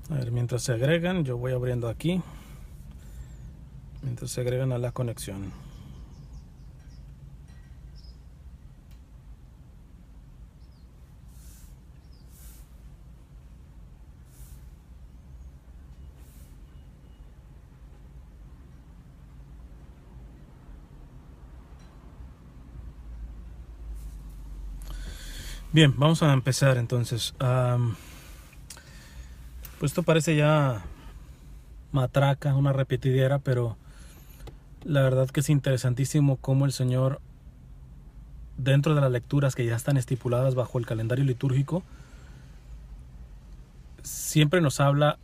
A ver, mientras se agregan, yo voy abriendo aquí. Mientras se agregan a la conexión. Bien, vamos a empezar entonces. Pues esto parece ya matraca, una repetidera, pero la verdad que es interesantísimo cómo el Señor, dentro de las lecturas que ya están estipuladas bajo el calendario litúrgico, siempre nos habla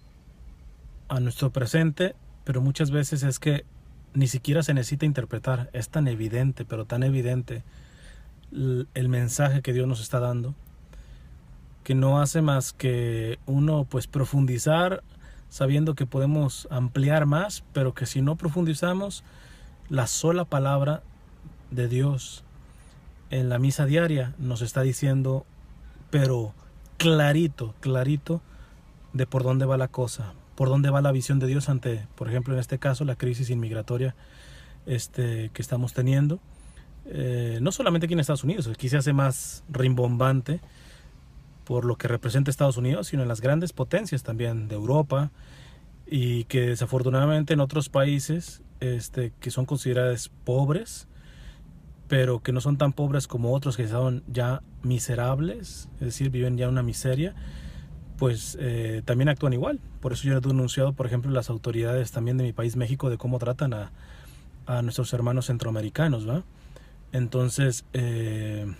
a nuestro presente, pero muchas veces es que ni siquiera se necesita interpretar. Es tan evidente, pero tan evidente el mensaje que Dios nos está dando, que no hace más que uno pues profundizar, sabiendo que podemos ampliar más, pero que si no profundizamos, la sola palabra de Dios en la misa diaria nos está diciendo, pero clarito, clarito, de por dónde va la cosa, por dónde va la visión de Dios ante, por ejemplo, en este caso, la crisis inmigratoria que estamos teniendo. No solamente aquí en Estados Unidos, aquí se hace más rimbombante por lo que representa Estados Unidos, sino en las grandes potencias también de Europa, y que desafortunadamente en otros países que son considerados pobres, pero que no son tan pobres como otros que son ya miserables, es decir, viven ya una miseria, pues también actúan igual. Por eso yo he denunciado, por ejemplo, las autoridades también de mi país, México, de cómo tratan a nuestros hermanos centroamericanos, ¿va? Entonces, pero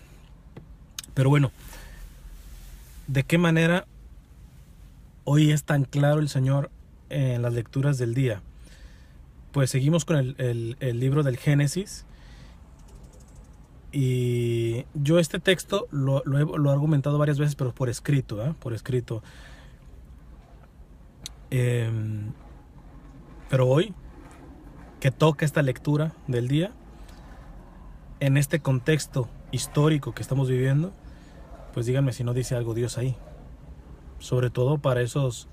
bueno, ¿de qué manera hoy es tan claro el Señor en las lecturas del día? Pues seguimos con el libro del Génesis. Y yo este texto lo he argumentado varias veces, pero por escrito, ¿eh? Por escrito. Pero hoy, que toca esta lectura del día, en este contexto histórico que estamos viviendo, pues díganme si no dice algo Dios ahí. Sobre todo para esos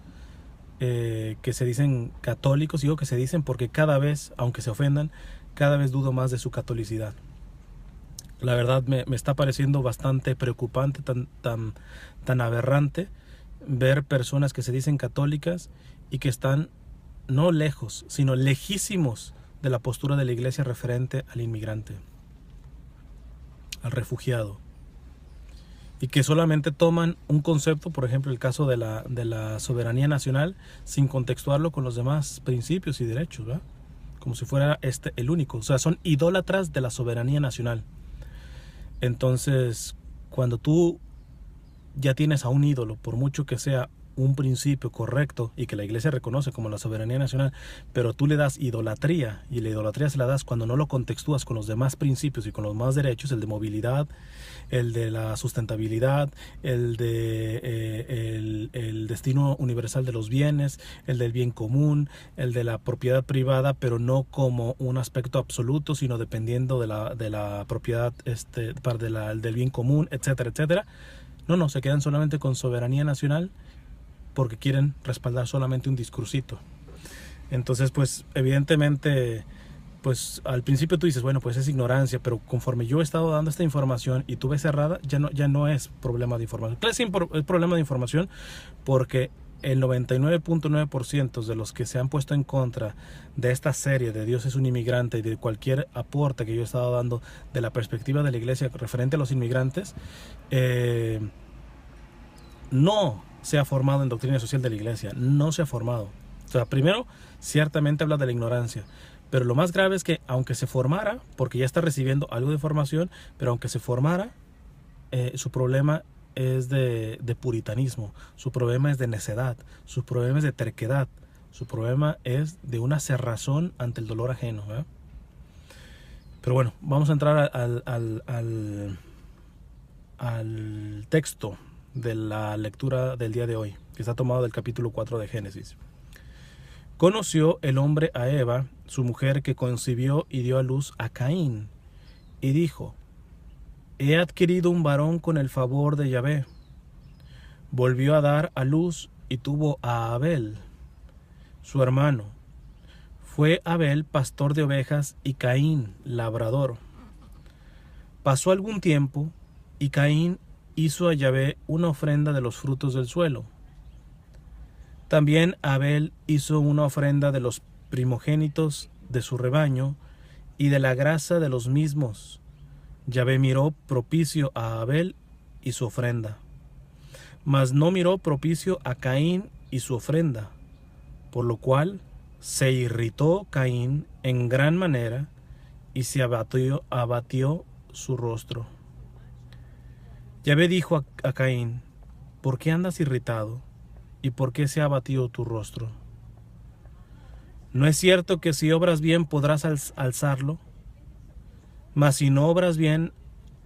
que se dicen católicos, digo que se dicen porque cada vez, aunque se ofendan, cada vez dudo más de su catolicidad. La verdad me está pareciendo bastante preocupante, tan aberrante ver personas que se dicen católicas y que están no lejos, sino lejísimos de la postura de la Iglesia referente al inmigrante, al refugiado, y que solamente toman un concepto, por ejemplo el caso de la soberanía nacional, sin contextuarlo con los demás principios y derechos, ¿verdad? Como si fuera el único. O sea, son idólatras de la soberanía nacional. Entonces, cuando tú ya tienes a un ídolo, por mucho que sea un principio correcto y que la Iglesia reconoce como la soberanía nacional, pero tú le das idolatría, y la idolatría se la das cuando no lo contextúas con los demás principios y con los demás derechos, el de movilidad, el de la sustentabilidad, el de el destino universal de los bienes, el del bien común, el de la propiedad privada, pero no como un aspecto absoluto, sino dependiendo de la propiedad del bien común, etcétera, etcétera. No, se quedan solamente con soberanía nacional porque quieren respaldar solamente un discursito. Entonces, pues, evidentemente, pues, al principio tú dices, bueno, pues es ignorancia, pero conforme yo he estado dando esta información y tú ves cerrada, ya no es problema de información. Claro, es problema de información porque el 99.9% de los que se han puesto en contra de esta serie de Dios es un inmigrante y de cualquier aporte que yo he estado dando de la perspectiva de la Iglesia referente a los inmigrantes, no se ha formado en doctrina social de la Iglesia, no se ha formado. O sea, primero, ciertamente habla de la ignorancia, pero lo más grave es que aunque se formara, porque ya está recibiendo algo de formación, pero aunque se formara, su problema es de puritanismo, su problema es de necedad, su problema es de terquedad, su problema es de una cerrazón ante el dolor ajeno, ¿eh? Pero bueno, vamos a entrar al texto de la lectura del día de hoy, que está tomado del capítulo 4 de Génesis. Conoció el hombre a Eva, su mujer, que concibió y dio a luz a Caín, y dijo: he adquirido un varón con el favor de Yahvé. Volvió a dar a luz y tuvo a Abel, su hermano. Fue Abel pastor de ovejas y Caín labrador. Pasó algún tiempo y Caín hizo a Yahvé una ofrenda de los frutos del suelo. También Abel hizo una ofrenda de los primogénitos de su rebaño y de la grasa de los mismos. Yahvé miró propicio a Abel y su ofrenda, mas no miró propicio a Caín y su ofrenda, por lo cual se irritó Caín en gran manera y se abatió su rostro. Yahvé dijo a Caín: ¿por qué andas irritado? ¿Y por qué se ha abatido tu rostro? ¿No es cierto que si obras bien podrás alzarlo? Mas si no obras bien,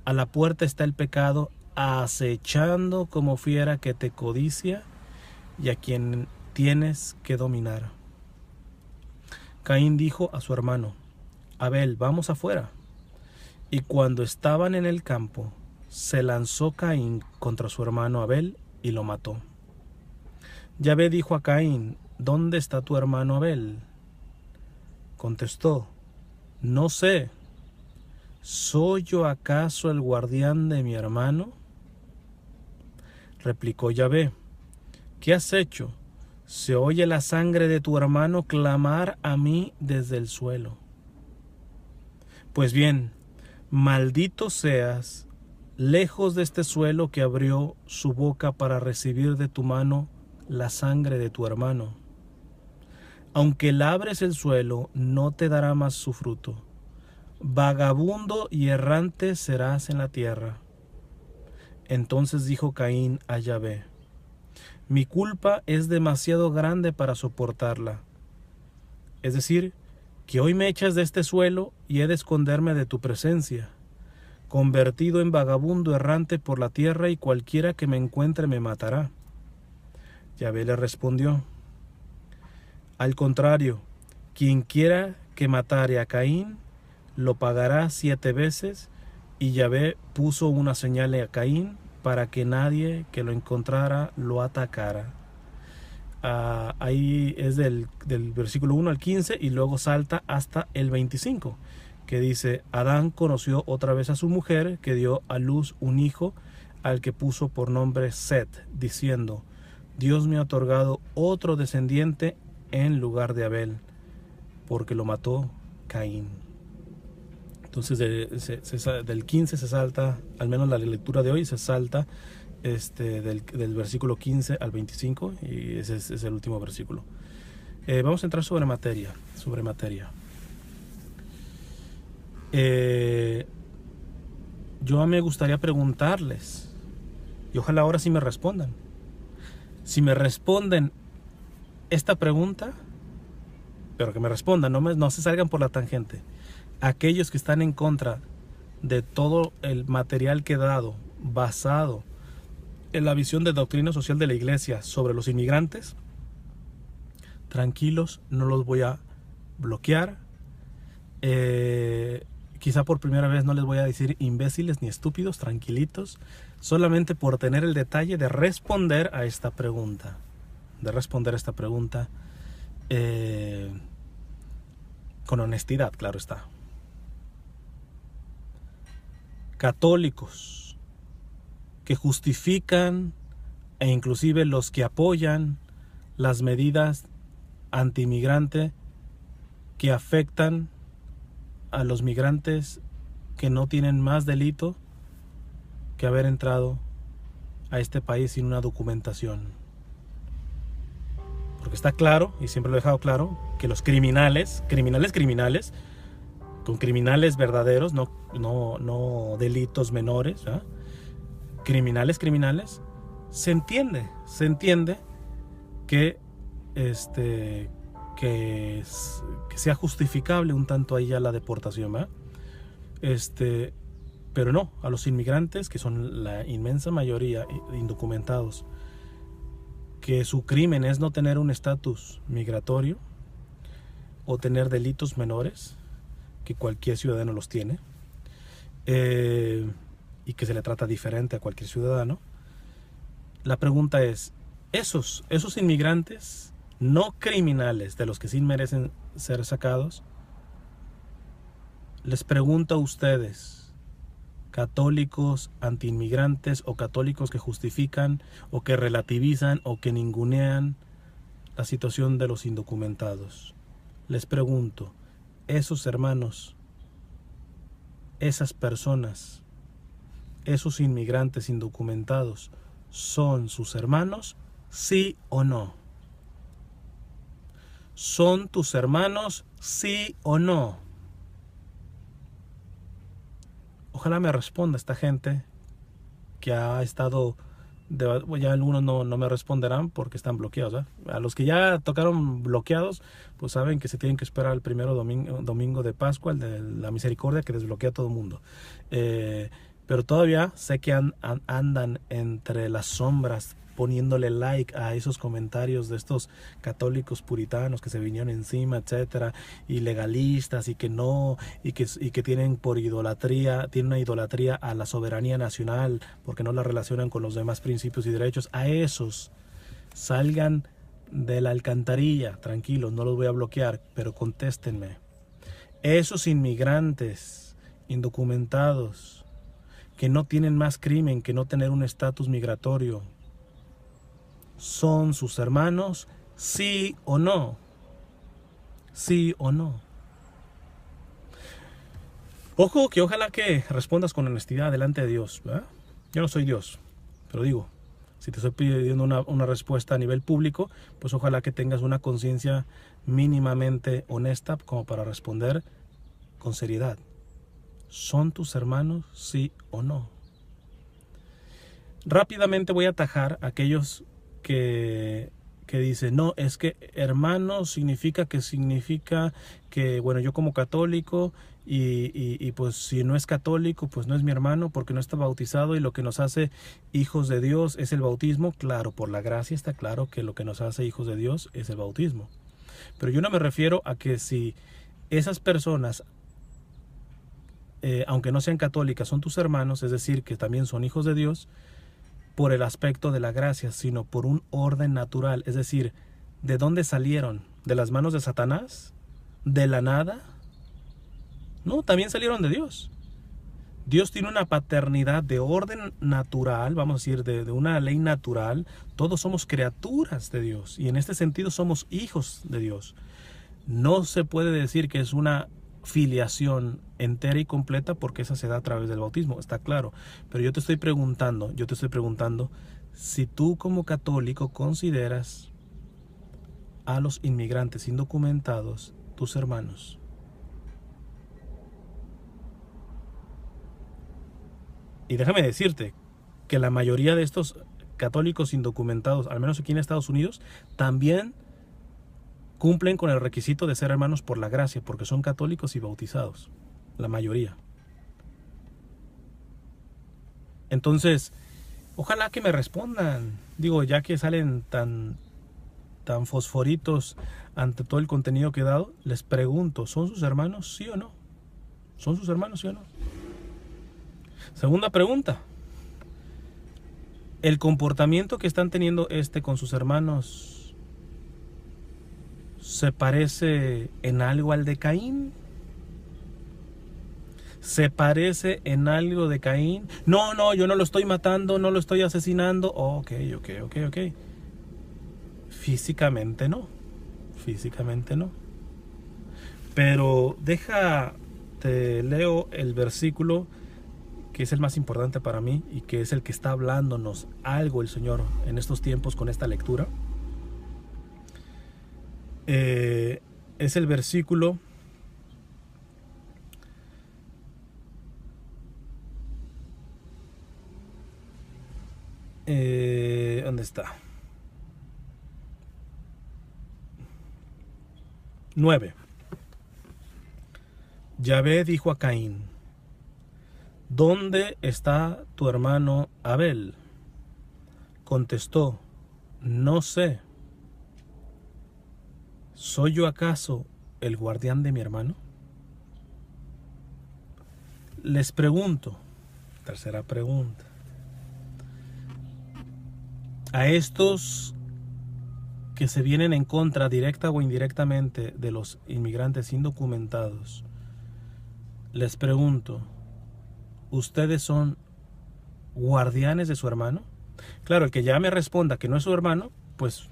a la puerta está el pecado, acechando como fiera que te codicia y a quien tienes que dominar. Caín dijo a su hermano: Abel, vamos afuera. Y cuando estaban en el campo, se lanzó Caín contra su hermano Abel y lo mató. Yahvé dijo a Caín: ¿dónde está tu hermano Abel? Contestó: no sé. ¿Soy yo acaso el guardián de mi hermano? Replicó Yahvé: ¿qué has hecho? Se oye la sangre de tu hermano clamar a mí desde el suelo. Pues bien, maldito seas, lejos de este suelo que abrió su boca para recibir de tu mano la sangre de tu hermano. Aunque labres el suelo, no te dará más su fruto. Vagabundo y errante serás en la tierra. Entonces dijo Caín a Yahvé: mi culpa es demasiado grande para soportarla. Es decir, que hoy me echas de este suelo y he de esconderme de tu presencia, convertido en vagabundo errante por la tierra, y cualquiera que me encuentre me matará. Yahvé le respondió: al contrario, quien quiera que matare a Caín, lo pagará 7 veces. Y Yahvé puso una señal a Caín para que nadie que lo encontrara lo atacara. Ahí es del versículo 1 al 15 y luego salta hasta el 25, que dice: Adán conoció otra vez a su mujer, que dio a luz un hijo, al que puso por nombre Set, diciendo: Dios me ha otorgado otro descendiente en lugar de Abel, porque lo mató Caín. Entonces del 15 se salta, al menos la lectura de hoy se salta del versículo 15 al 25, y ese es el último versículo. Vamos a entrar sobre materia. Yo me gustaría preguntarles, y ojalá ahora sí me respondan. Si me responden esta pregunta, pero que me respondan, no se salgan por la tangente. Aquellos que están en contra de todo el material que he dado, basado en la visión de doctrina social de la iglesia sobre los inmigrantes, tranquilos, no los voy a bloquear. Quizá por primera vez no les voy a decir imbéciles ni estúpidos, tranquilitos, solamente por tener el detalle de responder a esta pregunta. Con honestidad, claro está. Católicos que justifican, e inclusive los que apoyan las medidas anti-inmigrante que afectan a los migrantes que no tienen más delito que haber entrado a este país sin una documentación. Porque está claro, y siempre lo he dejado claro, que los criminales, con criminales verdaderos, no delitos menores, ¿eh? Criminales, se entiende que sea justificable un tanto ahí ya la deportación, ¿verdad? Pero no, a los inmigrantes, que son la inmensa mayoría indocumentados, que su crimen es no tener un estatus migratorio o tener delitos menores, que cualquier ciudadano los tiene, y que se le trata diferente a cualquier ciudadano. La pregunta es: esos inmigrantes no criminales, de los que sí merecen ser sacados, les pregunto a ustedes, católicos antiinmigrantes o católicos que justifican o que relativizan o que ningunean la situación de los indocumentados, les pregunto, esos hermanos, esas personas, esos inmigrantes indocumentados, ¿son sus hermanos? ¿Sí o no? ¿Son tus hermanos? ¿Sí o no? Ojalá me responda esta gente que ha estado... ya algunos no me responderán porque están bloqueados, ¿eh? A los que ya tocaron bloqueados, pues saben que se tienen que esperar el primero domingo de Pascua, el de la misericordia, que desbloquea a todo el mundo. Pero todavía sé que andan entre las sombras poniéndole like a esos comentarios de estos católicos puritanos que se vinieron encima, etcétera, y legalistas, y que no, y que tienen por idolatría, tienen una idolatría a la soberanía nacional porque no la relacionan con los demás principios y derechos. A esos salgan de la alcantarilla, tranquilos, no los voy a bloquear, pero contéstenme. Esos inmigrantes indocumentados que no tienen más crimen que no tener un estatus migratorio, ¿son sus hermanos? ¿Sí o no? ¿Sí o no? Ojo, que ojalá que respondas con honestidad delante de Dios, ¿verdad? Yo no soy Dios, pero digo, si te estoy pidiendo una respuesta a nivel público, pues ojalá que tengas una conciencia mínimamente honesta como para responder con seriedad. ¿Son tus hermanos? ¿Sí o no? Rápidamente voy a atajar a aquellos que dicen, no, es que hermano significa que, bueno, yo como católico y pues si no es católico, pues no es mi hermano porque no está bautizado, y lo que nos hace hijos de Dios es el bautismo. Claro, por la gracia está claro que lo que nos hace hijos de Dios es el bautismo. Pero yo no me refiero a que si esas personas, aunque no sean católicas, son tus hermanos, es decir, que también son hijos de Dios, por el aspecto de la gracia, sino por un orden natural. Es decir, ¿de dónde salieron? ¿De las manos de Satanás? ¿De la nada? No, también salieron de Dios. Dios tiene una paternidad de orden natural, vamos a decir, de una ley natural. Todos somos criaturas de Dios y en este sentido somos hijos de Dios. No se puede decir que es una filiación entera y completa porque esa se da a través del bautismo, está claro. Pero yo te estoy preguntando si tú como católico consideras a los inmigrantes indocumentados tus hermanos. Y déjame decirte que la mayoría de estos católicos indocumentados, al menos aquí en Estados Unidos, también cumplen con el requisito de ser hermanos por la gracia, porque son católicos y bautizados, la mayoría. Entonces, ojalá que me respondan. Digo, ya que salen tan fosforitos ante todo el contenido que he dado, les pregunto, ¿son sus hermanos, sí o no? ¿Son sus hermanos, sí o no? Segunda pregunta. ¿El comportamiento que están teniendo con sus hermanos se parece en algo al de Caín? ¿Se parece en algo de Caín? No, yo no lo estoy matando, no lo estoy asesinando. Ok. Físicamente no. Pero te leo el versículo que es el más importante para mí y que es el que está hablándonos algo el Señor en estos tiempos con esta lectura. Es el versículo ¿dónde está? 9. Yahvé dijo a Caín: ¿dónde está tu hermano Abel? Contestó: no sé. ¿Soy yo acaso el guardián de mi hermano? Les pregunto, tercera pregunta, a estos que se vienen en contra, directa o indirectamente, de los inmigrantes indocumentados, les pregunto, ¿ustedes son guardianes de su hermano? Claro, el que ya me responda que no es su hermano, pues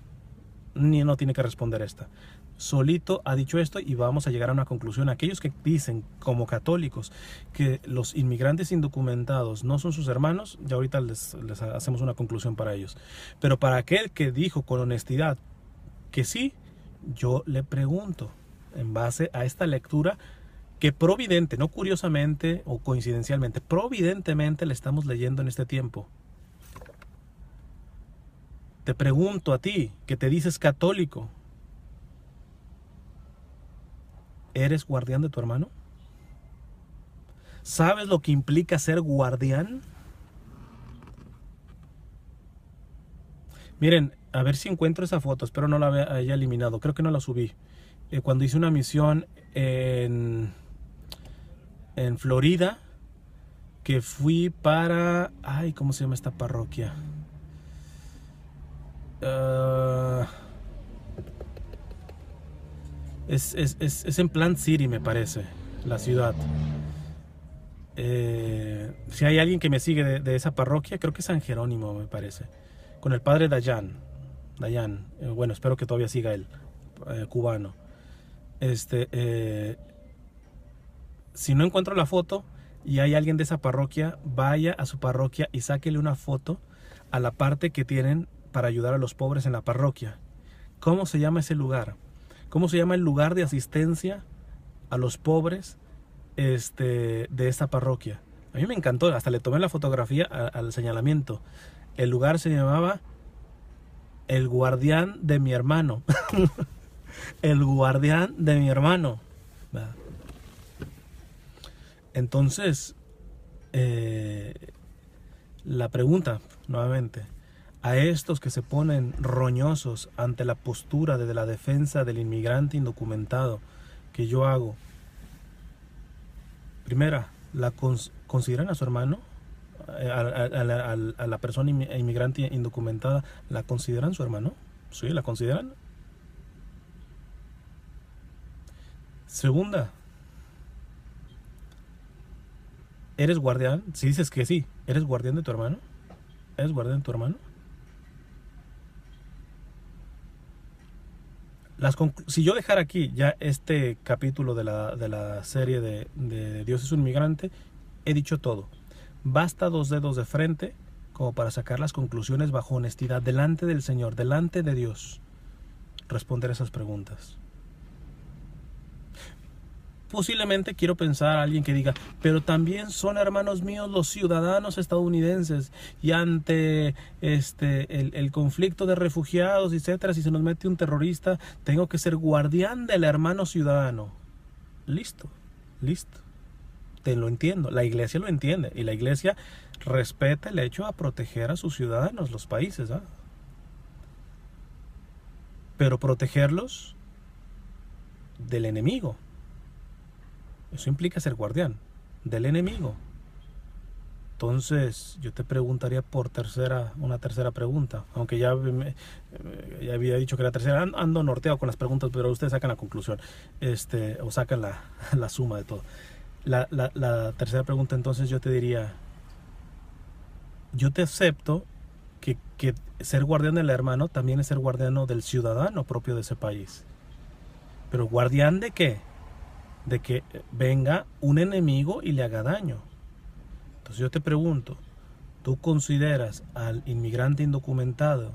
no tiene que responder esta. Solito ha dicho esto y vamos a llegar a una conclusión. Aquellos que dicen, como católicos, que los inmigrantes indocumentados no son sus hermanos, ya ahorita les hacemos una conclusión para ellos. Pero para aquel que dijo con honestidad que sí, yo le pregunto, en base a esta lectura, que providente, no curiosamente o coincidencialmente, providentemente le estamos leyendo en este tiempo. Te pregunto a ti, que te dices católico, ¿eres guardián de tu hermano? ¿Sabes lo que implica ser guardián? Miren, a ver si encuentro esa foto, espero no la haya eliminado, creo que no la subí. Cuando hice una misión en Florida, que fui para... Ay, ¿cómo se llama esta parroquia? Es en Plant City, me parece, la ciudad. Si hay alguien que me sigue de esa parroquia, creo que es San Jerónimo, me parece, con el padre Dayan. Bueno, espero que todavía siga él, cubano. Si no encuentro la foto y hay alguien de esa parroquia, vaya a su parroquia y sáquele una foto a la parte que tienen para ayudar a los pobres en la parroquia. ¿Cómo se llama ese lugar? ¿Cómo se llama el lugar de asistencia a los pobres de esta parroquia? A mí me encantó, hasta le tomé la fotografía al señalamiento. El lugar se llamaba El Guardián de mi Hermano. El Guardián de mi Hermano. Entonces, la pregunta, nuevamente, a estos que se ponen roñosos ante la postura de la defensa del inmigrante indocumentado que yo hago, primera, ¿consideran a su hermano? A la persona inmigrante indocumentada, ¿la consideran su hermano? ¿Sí? ¿La consideran? Segunda, ¿eres guardián? Si dices que sí, ¿eres guardián de tu hermano? ¿Eres guardián de tu hermano? Si yo dejara aquí ya este capítulo de la serie de Dios es un migrante, he dicho todo. Basta 2 dedos de frente como para sacar las conclusiones bajo honestidad delante del Señor, delante de Dios, responder esas preguntas. Posiblemente quiero pensar a alguien que diga, pero también son hermanos míos los ciudadanos estadounidenses y ante el conflicto de refugiados, etcétera, si se nos mete un terrorista, tengo que ser guardián del hermano ciudadano. Listo. Te lo entiendo, la iglesia lo entiende y la iglesia respeta el hecho a proteger a sus ciudadanos, los países, ¿ah? Pero protegerlos del enemigo. Eso implica ser guardián del enemigo. Entonces, yo te preguntaría por una tercera pregunta. Aunque ya había dicho que la tercera. Ando norteado con las preguntas, pero ustedes sacan la conclusión. O sacan la suma de todo. La tercera pregunta, entonces, yo te diría: yo te acepto que ser guardián del hermano también es ser guardián del ciudadano propio de ese país. Pero ¿guardián de qué? De que venga un enemigo y le haga daño. Entonces yo te pregunto, ¿tú consideras al inmigrante indocumentado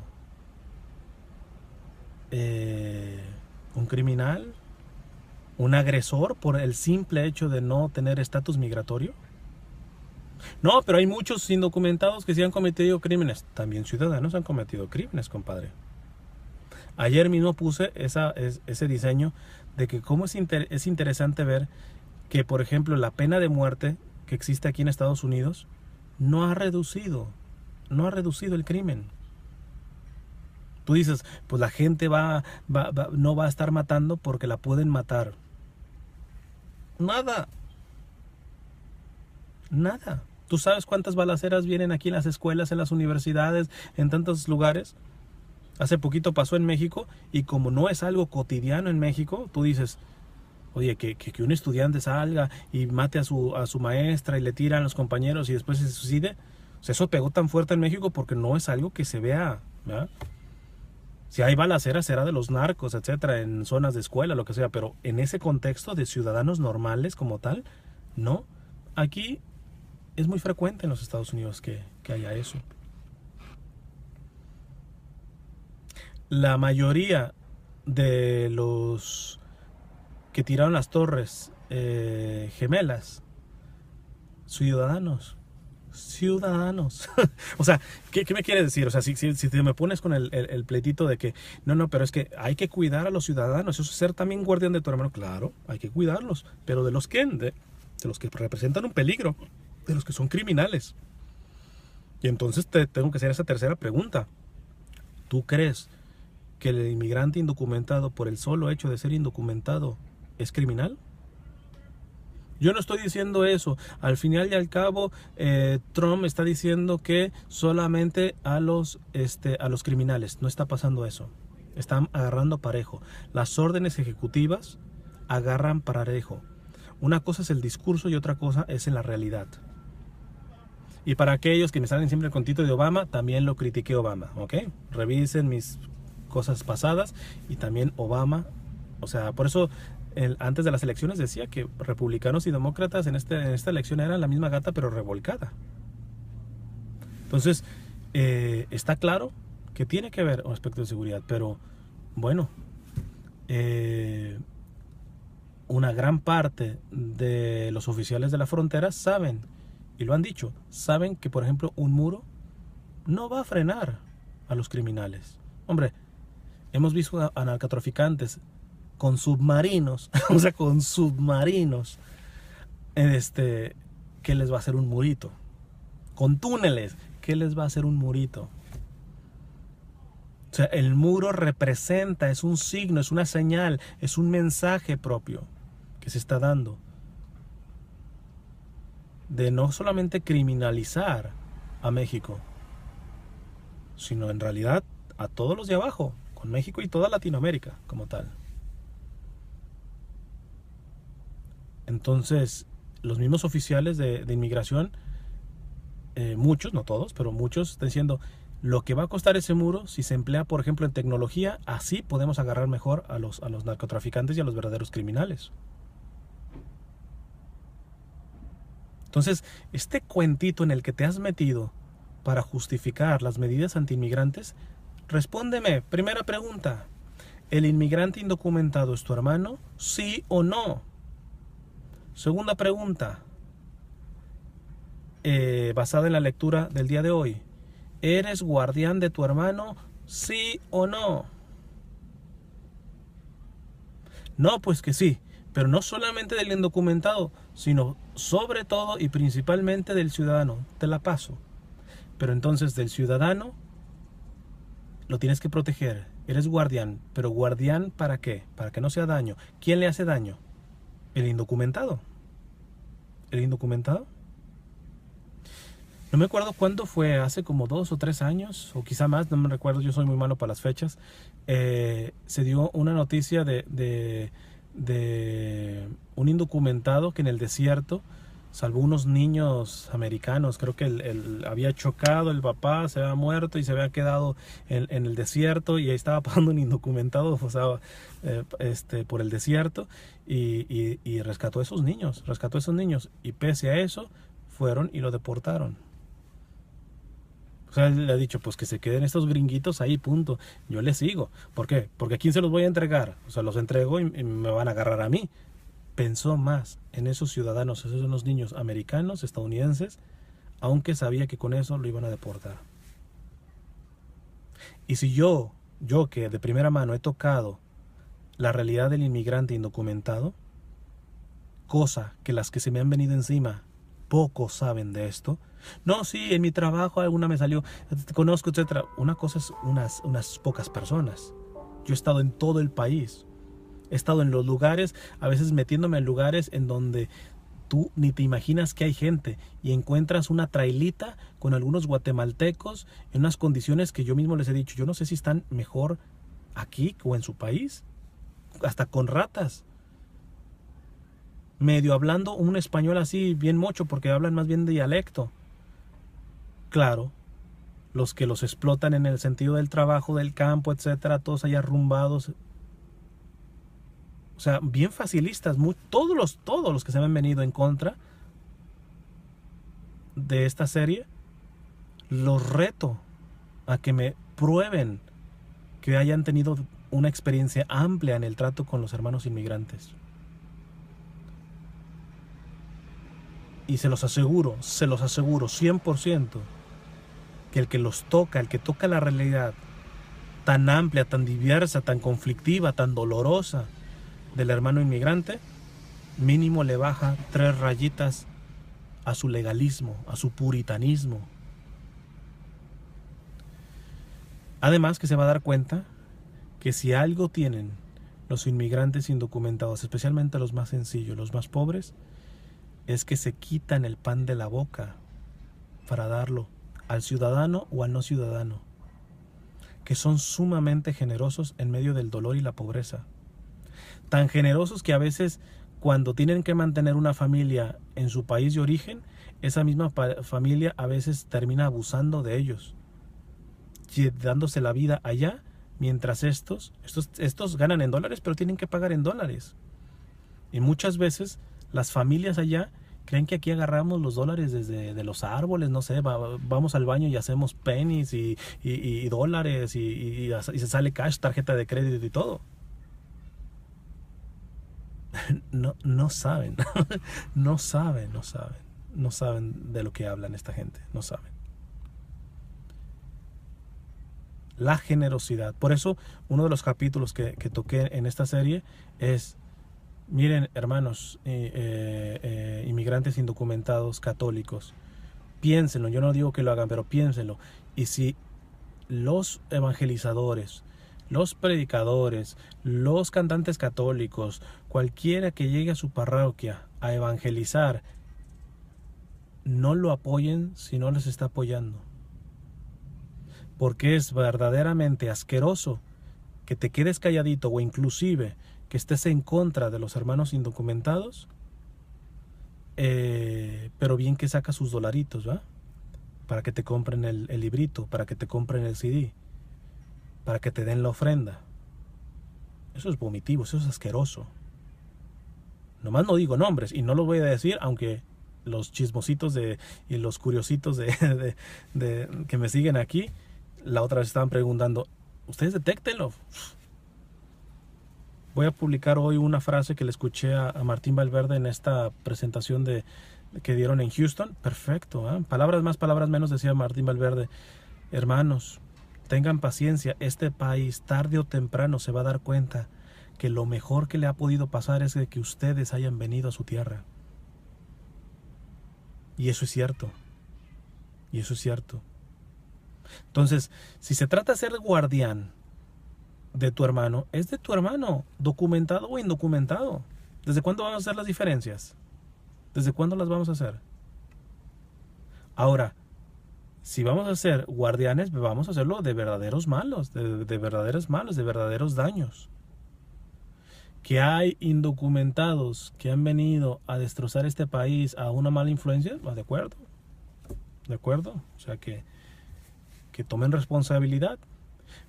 un criminal, un agresor por el simple hecho de no tener estatus migratorio? No, pero hay muchos indocumentados que sí han cometido crímenes. También ciudadanos han cometido crímenes, compadre. Ayer mismo puse ese diseño de que cómo es interesante ver que, por ejemplo, la pena de muerte que existe aquí en Estados Unidos no ha reducido el crimen. Tú dices, pues la gente no va a estar matando porque la pueden matar. Nada. ¿Tú sabes cuántas balaceras vienen aquí en las escuelas, en las universidades, en tantos lugares? Hace poquito pasó en México y como no es algo cotidiano en México, tú dices, oye, que un estudiante salga y mate a su maestra y le tiran a los compañeros y después se suicide. O sea, eso pegó tan fuerte en México porque no es algo que se vea, ¿verdad? Si hay balaceras será de los narcos, etcétera, en zonas de escuela, lo que sea, pero en ese contexto de ciudadanos normales como tal, no. Aquí es muy frecuente en los Estados Unidos que haya eso. La mayoría de los que tiraron las torres gemelas, ciudadanos. Ciudadanos. O sea, ¿qué me quieres decir? O sea, si te me pones con el pleitito de que no, pero es que hay que cuidar a los ciudadanos, eso es ser también guardián de tu hermano. Claro, hay que cuidarlos, pero de los que representan un peligro, de los que son criminales. Y entonces te tengo que hacer esa tercera pregunta. ¿Tú crees que el inmigrante indocumentado, por el solo hecho de ser indocumentado, es criminal? Yo no estoy diciendo eso. Al final y al cabo, Trump está diciendo que solamente a los criminales. No está pasando eso. Están agarrando parejo. Las órdenes ejecutivas agarran parejo. Una cosa es el discurso y otra cosa es en la realidad. Y para aquellos que me salen siempre con Tito de Obama, también lo critiqué Obama, ¿ok? Revisen mis cosas pasadas y también Obama. O sea, por eso antes de las elecciones decía que republicanos y demócratas en esta elección eran la misma gata pero revolcada. Entonces, está claro que tiene que haber un aspecto de seguridad, pero bueno, una gran parte de los oficiales de la frontera saben, y lo han dicho, saben que por ejemplo un muro no va a frenar a los criminales. Hombre, hemos visto a narcotraficantes con submarinos, o sea, con submarinos, ¿qué les va a hacer un murito? Con túneles, ¿qué les va a hacer un murito? O sea, el muro representa, es un signo, es una señal, es un mensaje propio que se está dando de no solamente criminalizar a México, sino en realidad a todos los de abajo, con México y toda Latinoamérica como tal. Entonces, los mismos oficiales de inmigración, muchos, no todos, pero muchos están diciendo, lo que va a costar ese muro, si se emplea, por ejemplo, en tecnología, así podemos agarrar mejor a los narcotraficantes y a los verdaderos criminales. Entonces, este cuentito en el que te has metido para justificar las medidas antiinmigrantes, respóndeme, primera pregunta, ¿el inmigrante indocumentado es tu hermano? ¿Sí o no? Segunda pregunta, basada en la lectura del día de hoy. ¿Eres guardián de tu hermano? ¿Sí o no? No, pues que sí, pero no solamente del indocumentado, sino sobre todo y principalmente del ciudadano. Te la paso. Pero entonces del ciudadano lo tienes que proteger. Eres guardián, pero ¿guardián para qué? Para que no sea daño. ¿Quién le hace daño? El indocumentado. ¿El indocumentado? No me acuerdo cuándo fue, hace como 2 o 3 años, o quizá más, no me recuerdo, yo soy muy malo para las fechas. Se dio una noticia de un indocumentado que en el desierto salvó unos niños americanos. Creo que había chocado el papá, se había muerto y se había quedado en el desierto, y ahí estaba pasando un indocumentado, o sea, por el desierto, y rescató a esos niños, y pese a eso fueron y lo deportaron. O sea, él le ha dicho, pues que se queden estos gringuitos ahí, punto. Yo les sigo. ¿Por qué? Porque ¿a quién se los voy a entregar? O sea, los entrego y me van a agarrar a mí. Pensó más en esos ciudadanos, esos son los niños americanos, estadounidenses, aunque sabía que con eso lo iban a deportar. Y si yo que de primera mano he tocado la realidad del inmigrante indocumentado, cosa que las que se me han venido encima pocos saben de esto. No, sí, en mi trabajo alguna me salió, te conozco, etcétera. Una cosa es unas pocas personas. Yo he estado en todo el país. He estado en los lugares, a veces metiéndome en lugares en donde tú ni te imaginas que hay gente y encuentras una trailita con algunos guatemaltecos en unas condiciones que yo mismo les he dicho, yo no sé si están mejor aquí o en su país, hasta con ratas, medio hablando un español así bien mocho porque hablan más bien dialecto. Claro, los que los explotan en el sentido del trabajo, del campo, etcétera, todos allá arrumbados. O sea, bien facilistas, todos los que se han venido en contra de esta serie, los reto a que me prueben que hayan tenido una experiencia amplia en el trato con los hermanos inmigrantes. Y se los aseguro 100%, que el que los toca, el que toca la realidad tan amplia, tan diversa, tan conflictiva, tan dolorosa del hermano inmigrante, mínimo le baja 3 rayitas a su legalismo, a su puritanismo. Además que se va a dar cuenta que si algo tienen los inmigrantes indocumentados, especialmente los más sencillos, los más pobres, es que se quitan el pan de la boca para darlo al ciudadano o al no ciudadano, que son sumamente generosos en medio del dolor y la pobreza. Tan generosos que a veces cuando tienen que mantener una familia en su país de origen, esa misma familia a veces termina abusando de ellos, dándose la vida allá, mientras estos ganan en dólares, pero tienen que pagar en dólares. Y muchas veces las familias allá creen que aquí agarramos los dólares desde los árboles, no sé, vamos al baño y hacemos pennies y dólares y se sale cash, tarjeta de crédito y todo. No saben, no saben de lo que hablan esta gente, no saben. La generosidad. Por eso uno de los capítulos que toqué en esta serie es, miren hermanos, inmigrantes indocumentados católicos, piénsenlo, yo no digo que lo hagan, pero piénsenlo. Y si los evangelizadores, los predicadores, los cantantes católicos, cualquiera que llegue a su parroquia a evangelizar, no lo apoyen si no les está apoyando. Porque es verdaderamente asqueroso que te quedes calladito o inclusive que estés en contra de los hermanos indocumentados, pero bien que saca sus dolaritos, ¿va? Para que te compren el librito, para que te compren el CD, para que te den la ofrenda. Eso es vomitivo, eso es asqueroso. Nomás no digo nombres y no lo voy a decir, aunque los chismositos y los curiositos que me siguen aquí, la otra vez estaban preguntando, ustedes detéctenlo. Voy a publicar hoy una frase que le escuché a Martín Valverde en esta presentación que dieron en Houston. Perfecto, ¿eh? Palabras más, palabras menos, decía Martín Valverde. Hermanos, tengan paciencia, este país tarde o temprano se va a dar cuenta que lo mejor que le ha podido pasar es que ustedes hayan venido a su tierra. Y eso es cierto. Y eso es cierto. Entonces, si se trata de ser guardián de tu hermano, es de tu hermano, documentado o indocumentado. ¿Desde cuándo vamos a hacer las diferencias? ¿Desde cuándo las vamos a hacer? Ahora, si vamos a ser guardianes, vamos a hacerlo de verdaderos malos, de verdaderos malos, de verdaderos daños. Que hay indocumentados que han venido a destrozar este país a una mala influencia, de acuerdo. De acuerdo. O sea, que tomen responsabilidad.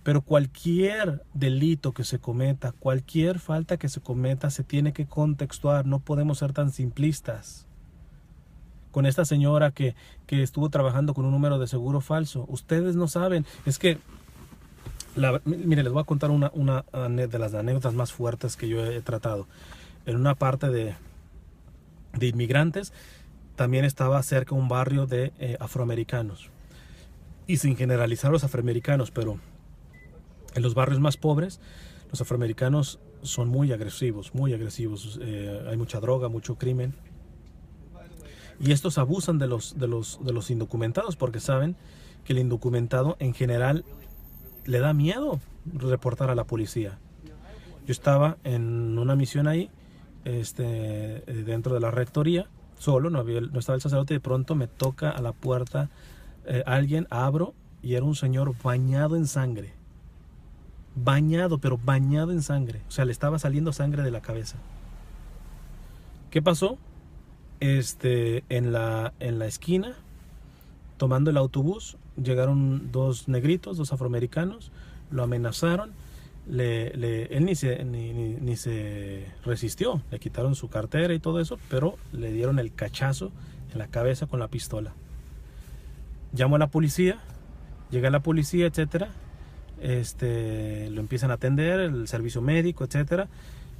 Pero cualquier delito que se cometa, cualquier falta que se cometa, se tiene que contextuar. No podemos ser tan simplistas. Con esta señora que estuvo trabajando con un número de seguro falso. Ustedes no saben. Es que, mire, les voy a contar una de las anécdotas más fuertes que yo he tratado. En una parte de inmigrantes, también estaba cerca un barrio de afroamericanos. Y sin generalizar los afroamericanos, pero en los barrios más pobres, los afroamericanos son muy agresivos, muy agresivos. Hay mucha droga, mucho crimen. Y estos abusan de los indocumentados porque saben que el indocumentado en general le da miedo reportar a la policía. Yo estaba en una misión ahí, dentro de la rectoría, solo, no estaba el sacerdote, y de pronto me toca a la puerta alguien, abro, y era un señor bañado en sangre. Bañado, pero bañado en sangre. O sea, le estaba saliendo sangre de la cabeza. ¿Qué pasó? En la esquina, tomando el autobús, llegaron dos negritos, dos afroamericanos, lo amenazaron, él ni se resistió, le quitaron su cartera y todo eso, pero le dieron el cachazo en la cabeza con la pistola. Llamó a la policía, llega la policía, etcétera, lo empiezan a atender, el servicio médico, etcétera.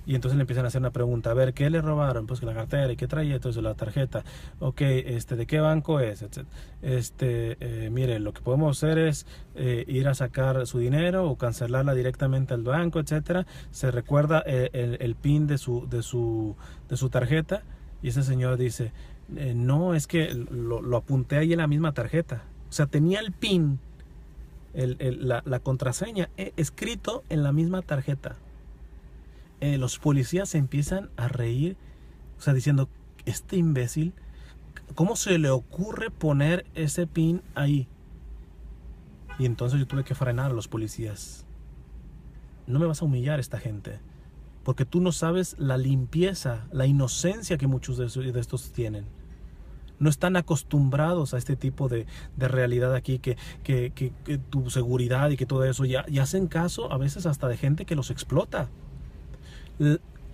Y entonces le empiezan a hacer una pregunta, a ver, ¿qué le robaron? Pues que la cartera, ¿y qué traía? Entonces la tarjeta, ok, ¿de qué banco es? Mire, lo que podemos hacer es ir a sacar su dinero o cancelarla directamente al banco, etcétera. Se recuerda el PIN de su tarjeta, y ese señor dice, no, es que lo apunté ahí en la misma tarjeta. O sea, tenía el PIN, la contraseña, escrito en la misma tarjeta. Los policías se empiezan a reír, o sea, diciendo, este imbécil, ¿cómo se le ocurre poner ese PIN ahí? Y entonces yo tuve que frenar a los policías. No me vas a humillar esta gente, porque tú no sabes la limpieza, la inocencia que muchos de estos tienen. No están acostumbrados a este tipo de realidad aquí, que tu seguridad y que todo eso, y hacen caso a veces hasta de gente que los explota.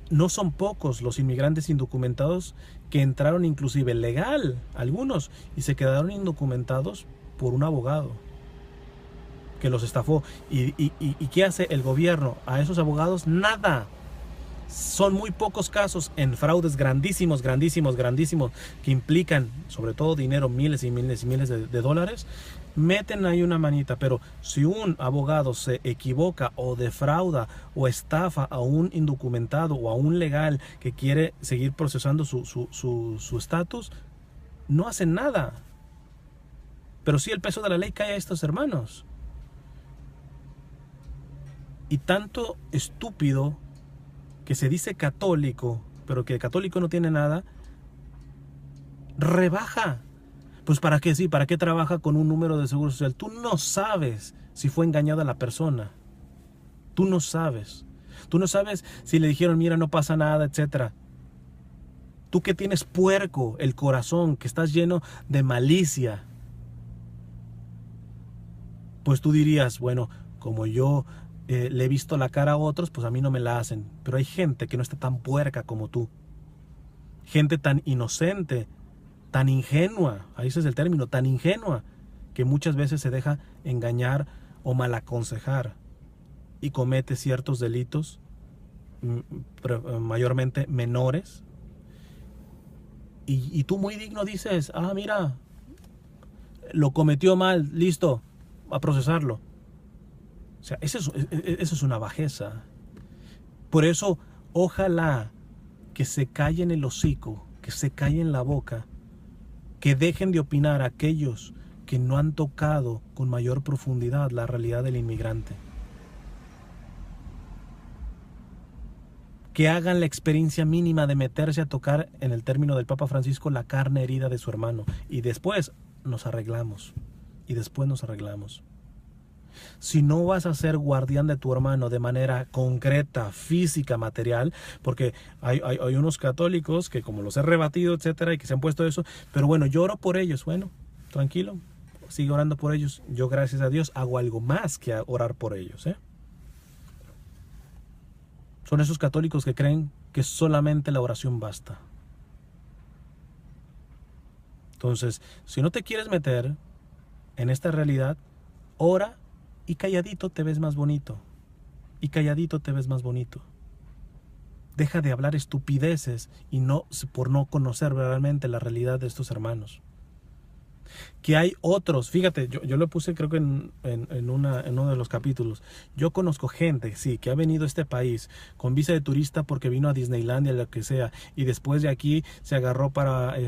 No son pocos los inmigrantes indocumentados que entraron inclusive legal, algunos, y se quedaron indocumentados por un abogado que los estafó. ¿Y qué hace el gobierno a esos abogados? Nada. Son muy pocos casos en fraudes grandísimos que implican sobre todo dinero, miles y miles y miles de dólares. Meten ahí una manita, pero si un abogado se equivoca o defrauda o estafa a un indocumentado o a un legal que quiere seguir procesando su estatus, no hacen nada. Pero sí el peso de la ley cae a estos hermanos. Y tanto estúpido que se dice católico, pero que católico no tiene nada, rebaja. Pues ¿para qué? Sí, ¿para qué trabaja con un número de seguro social? Tú no sabes si fue engañada la persona. Tú no sabes. Tú no sabes si le dijeron, mira, no pasa nada, etcétera. Tú que tienes puerco el corazón, que estás lleno de malicia, pues tú dirías, bueno, como yo le he visto la cara a otros, pues a mí no me la hacen. Pero hay gente que no está tan puerca como tú. Gente tan inocente, tan ingenua, ahí ese es el término, tan ingenua, que muchas veces se deja engañar o malaconsejar y comete ciertos delitos, mayormente menores. Y tú muy digno dices, mira, lo cometió mal, listo, a procesarlo. O sea, eso es una bajeza. Por eso, ojalá que se callen el hocico, que se callen la boca, que dejen de opinar aquellos que no han tocado con mayor profundidad la realidad del inmigrante. Que hagan la experiencia mínima de meterse a tocar, en el término del Papa Francisco, la carne herida de su hermano. Y después nos arreglamos. Si no vas a ser guardián de tu hermano de manera concreta, física, material, porque hay unos católicos que como los he rebatido, etcétera, y que se han puesto eso, pero bueno, yo oro por ellos, bueno, tranquilo, sigue orando por ellos. Yo, gracias a Dios, hago algo más que orar por ellos, Son esos católicos que creen que solamente la oración basta. Entonces, si no te quieres meter en esta realidad, ora y calladito te ves más bonito. Deja de hablar estupideces y por no conocer realmente la realidad de estos hermanos. Que hay otros, fíjate, yo lo puse creo que en uno de los capítulos. Yo conozco gente, sí, que ha venido a este país con visa de turista porque vino a Disneylandia, lo que sea, y después de aquí se agarró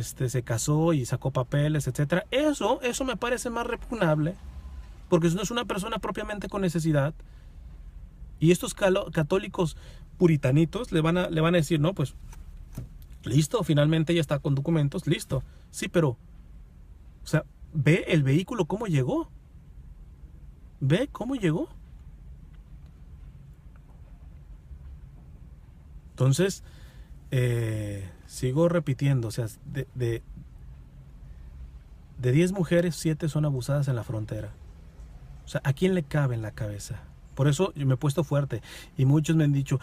se casó y sacó papeles, etcétera. Eso me parece más repugnable, porque no es una persona propiamente con necesidad. Y estos católicos puritanitos le van a decir, no, pues Listo, finalmente ella está con documentos, listo. Sí, pero, o sea, ve el vehículo cómo llegó. Ve cómo llegó. Entonces, sigo repitiendo, o sea, de 10 mujeres, 7 son abusadas en la frontera. O sea, ¿a quién le cabe en la cabeza? Por eso yo me he puesto fuerte. Y muchos me han dicho,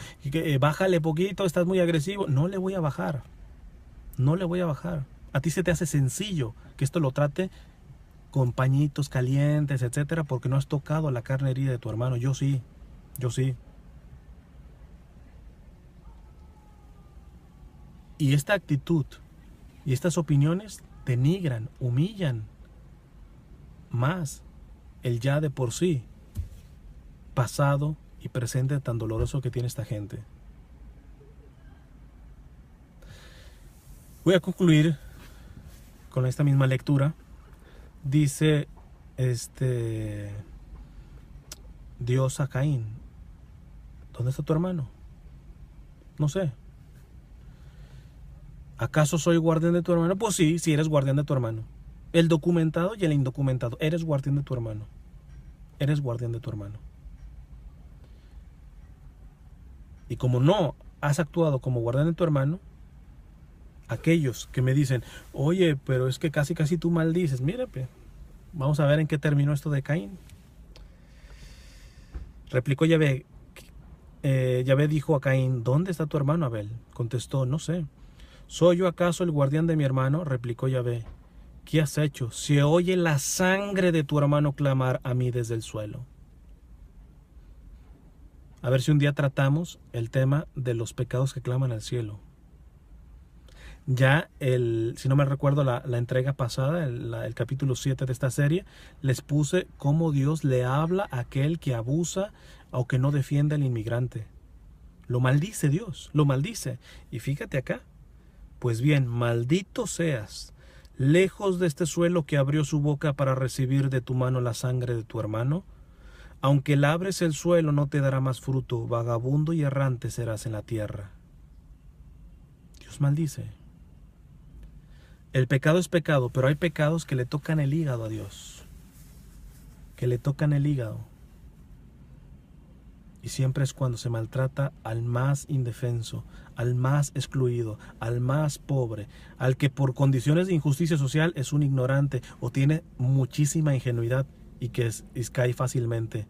bájale poquito, estás muy agresivo. No le voy a bajar. No le voy a bajar. A ti se te hace sencillo que esto lo trate con pañitos calientes, etcétera, porque no has tocado la carne herida de tu hermano. Yo sí. Yo sí. Y esta actitud y estas opiniones denigran, humillan más el ya de por sí pasado y presente tan doloroso que tiene esta gente. Voy a concluir con esta misma lectura. Dice Dios a Caín: ¿dónde está tu hermano? No sé. ¿Acaso soy guardián de tu hermano? Pues sí, sí eres guardián de tu hermano. El documentado y el indocumentado. Eres guardián de tu hermano. Eres guardián de tu hermano. Y como no has actuado como guardián de tu hermano, aquellos que me dicen, oye, pero es que casi tú maldices. Mira, vamos a ver en qué terminó esto de Caín. Replicó Yahvé. Yahvé dijo a Caín: ¿dónde está tu hermano Abel? Contestó: no sé. ¿Soy yo acaso el guardián de mi hermano? Replicó Yahvé: ¿qué has hecho? Se oye la sangre de tu hermano clamar a mí desde el suelo. A ver si un día tratamos el tema de los pecados que claman al cielo. Ya, si no me recuerdo, la entrega pasada, el capítulo 7 de esta serie, les puse cómo Dios le habla a aquel que abusa o que no defiende al inmigrante. Lo maldice Dios, lo maldice. Y fíjate acá: pues bien, maldito seas, lejos de este suelo que abrió su boca para recibir de tu mano la sangre de tu hermano. Aunque labres el suelo, no te dará más fruto, vagabundo y errante serás en la tierra. Dios maldice. El pecado es pecado, pero hay pecados que le tocan el hígado a Dios. Que le tocan el hígado. Y siempre es cuando se maltrata al más indefenso, al más excluido, al más pobre, al que por condiciones de injusticia social es un ignorante o tiene muchísima ingenuidad y que cae fácilmente.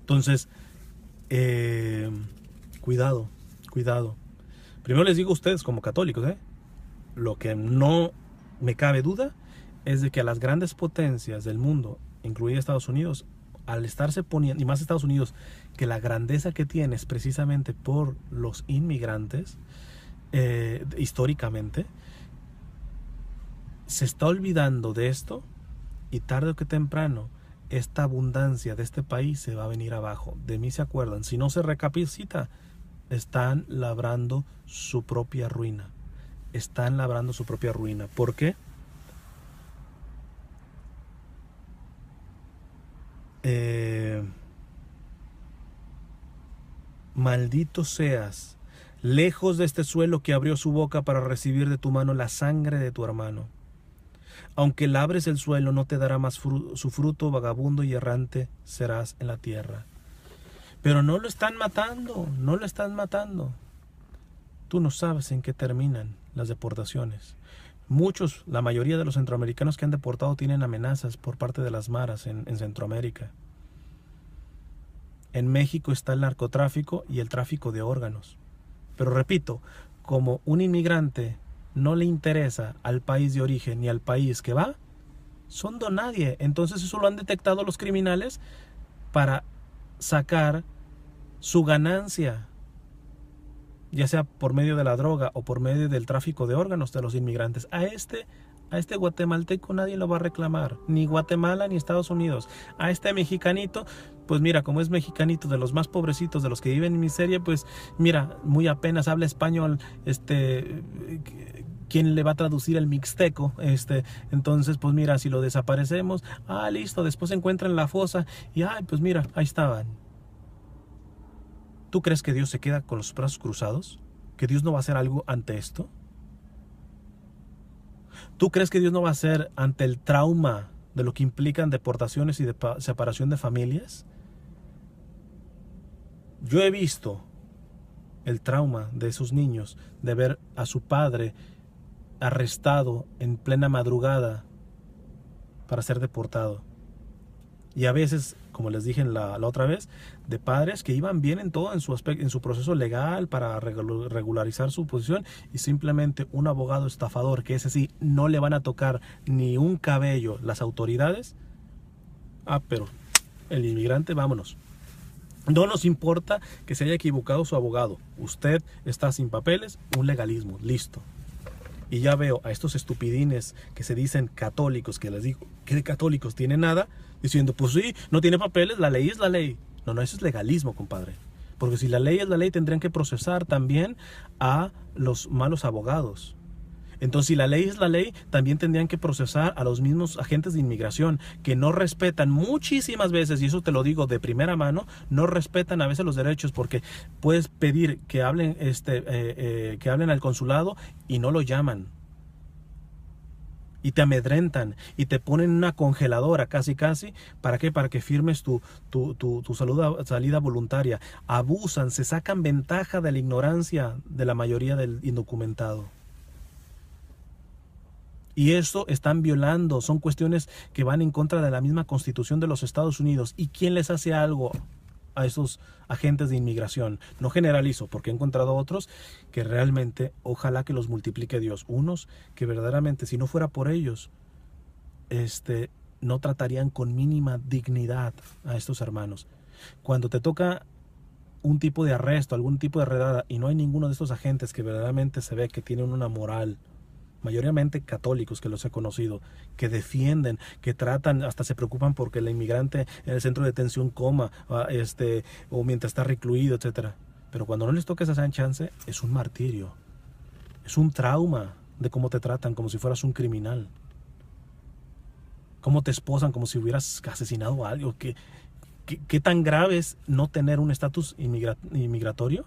Entonces, cuidado. Primero les digo a ustedes como católicos, lo que no me cabe duda es de que a las grandes potencias del mundo, incluida Estados Unidos, al estarse poniendo, y más Estados Unidos, que la grandeza que tiene es precisamente por los inmigrantes, históricamente, se está olvidando de esto, y tarde o que temprano esta abundancia de este país se va a venir abajo. De mí se acuerdan. Si no se recapacita, están labrando su propia ruina. Están labrando su propia ruina. ¿Por qué? Maldito seas, lejos de este suelo que abrió su boca para recibir de tu mano la sangre de tu hermano. Aunque labres el suelo, no te dará más su fruto, vagabundo y errante serás en la tierra. Pero no lo están matando, no lo están matando. Tú no sabes en qué terminan las deportaciones. Muchos, la mayoría de los centroamericanos que han deportado tienen amenazas por parte de las maras en Centroamérica. En México está el narcotráfico y el tráfico de órganos. Pero repito, como un inmigrante no le interesa al país de origen ni al país que va, son donadie. Entonces eso lo han detectado los criminales para sacar su ganancia, ya sea por medio de la droga o por medio del tráfico de órganos de los inmigrantes. A este guatemalteco nadie lo va a reclamar, ni Guatemala ni Estados Unidos. A este mexicanito, pues mira, como es mexicanito, de los más pobrecitos, de los que viven en miseria, pues mira, muy apenas habla español, ¿quién le va a traducir el mixteco? Entonces, pues mira, si lo desaparecemos, listo, después se encuentran en la fosa y pues mira, ahí estaban. ¿Tú crees que Dios se queda con los brazos cruzados? ¿Que Dios no va a hacer algo ante esto? ¿Tú crees que Dios no va a hacer ante el trauma de lo que implican deportaciones y separación de familias? Yo he visto el trauma de esos niños de ver a su padre arrestado en plena madrugada para ser deportado. Y a veces, como les dije la otra vez, de padres que iban bien en todo, en su proceso legal para regularizar su posición, y simplemente un abogado estafador, que ese sí, no le van a tocar ni un cabello las autoridades. Pero el inmigrante, vámonos. No nos importa que se haya equivocado su abogado. Usted está sin papeles, un legalismo, listo. Y ya veo a estos estupidines que se dicen católicos, que les digo, ¿qué de católicos tiene nada? Diciendo, pues sí, no tiene papeles, la ley es la ley. No, eso es legalismo, compadre. Porque si la ley es la ley, tendrían que procesar también a los malos abogados. Entonces, si la ley es la ley, también tendrían que procesar a los mismos agentes de inmigración que no respetan muchísimas veces, y eso te lo digo de primera mano, no respetan a veces los derechos, porque puedes pedir que hablen, que hablen al consulado y no lo llaman. Y te amedrentan y te ponen una congeladora casi. ¿Para qué? Para que firmes tu salida voluntaria. Abusan, se sacan ventaja de la ignorancia de la mayoría del indocumentado. Y eso están violando, son cuestiones que van en contra de la misma Constitución de los Estados Unidos. ¿Y quién les hace algo a esos agentes de inmigración? No generalizo, porque he encontrado otros que realmente, ojalá que los multiplique Dios. Unos que verdaderamente, si no fuera por ellos, no tratarían con mínima dignidad a estos hermanos. Cuando te toca un tipo de arresto, algún tipo de redada, y no hay ninguno de estos agentes que verdaderamente se ve que tienen una moral, mayoritariamente católicos que los he conocido, que defienden, que tratan, hasta se preocupan porque el inmigrante en el centro de detención coma, o mientras está recluido, etcétera. Pero cuando no les toca esa chance, es un martirio, es un trauma de cómo te tratan, como si fueras un criminal, cómo te esposan, como si hubieras asesinado a alguien. ¿Qué tan grave es no tener un estatus inmigratorio?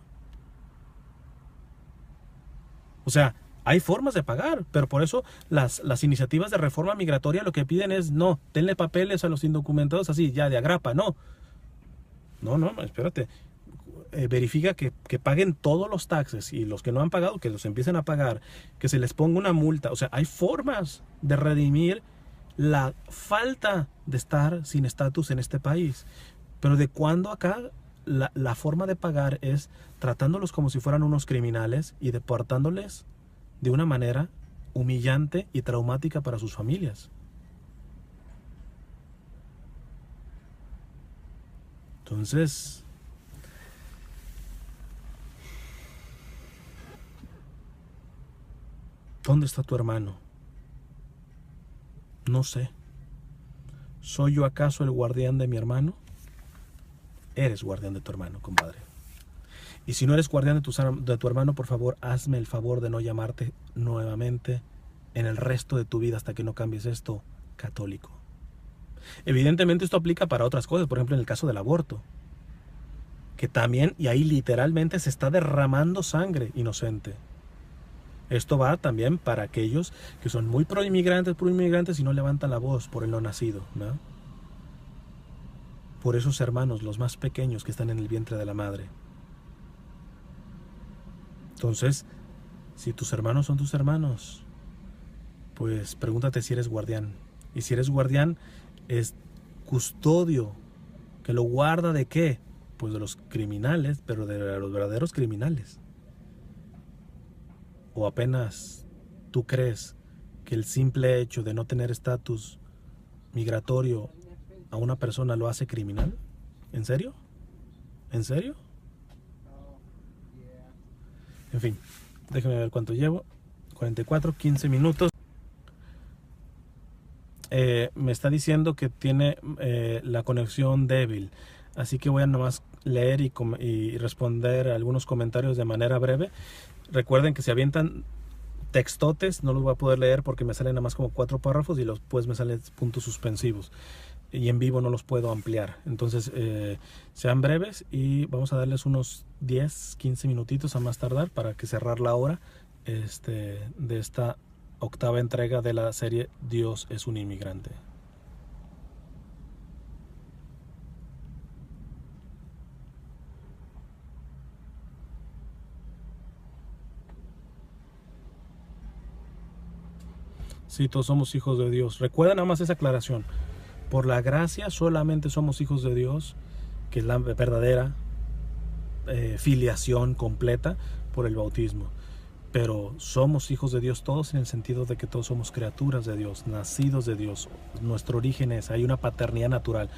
O sea, hay formas de pagar, pero por eso las iniciativas de reforma migratoria lo que piden es, no, denle papeles a los indocumentados así, ya de agrapa, no. No, espérate. Verifica que paguen todos los taxes, y los que no han pagado, que los empiecen a pagar, que se les ponga una multa. O sea, hay formas de redimir la falta de estar sin estatus en este país. Pero ¿de cuándo acá la forma de pagar es tratándolos como si fueran unos criminales y deportándoles de una manera humillante y traumática para sus familias? Entonces, ¿dónde está tu hermano? No sé. ¿Soy yo acaso el guardián de mi hermano? Eres guardián de tu hermano, compadre. Y si no eres guardián de tu hermano, por favor, hazme el favor de no llamarte nuevamente en el resto de tu vida, hasta que no cambies esto, católico. Evidentemente esto aplica para otras cosas, por ejemplo en el caso del aborto, que también, y ahí literalmente se está derramando sangre inocente. Esto va también para aquellos que son muy pro inmigrantes y no levantan la voz por el no nacido, ¿no? Por esos hermanos, los más pequeños que están en el vientre de la madre. Entonces, si tus hermanos son tus hermanos, pues pregúntate si eres guardián. Y si eres guardián, es custodio, que lo guarda ¿de qué? Pues de los criminales, pero de los verdaderos criminales. ¿O apenas tú crees que el simple hecho de no tener estatus migratorio a una persona lo hace criminal? ¿En serio? ¿En serio? En fin, déjenme ver cuánto llevo. 15 minutos. Me está diciendo que tiene la conexión débil, así que voy a nomás leer y responder algunos comentarios de manera breve. Recuerden que si avientan textotes no los voy a poder leer porque me salen nada más como 4 párrafos y después me salen puntos suspensivos. y en vivo no los puedo ampliar. Entonces, sean breves y vamos a darles unos 10, 15 minutitos a más tardar para que cerrar la hora de esta octava entrega de la serie Dios es un inmigrante. Sí, todos somos hijos de Dios. Recuerda nada más esa aclaración. Por la gracia solamente somos hijos de Dios, que es la verdadera filiación completa por el bautismo. Pero somos hijos de Dios todos en el sentido de que todos somos criaturas de Dios, nacidos de Dios. Nuestro origen hay una paternidad natural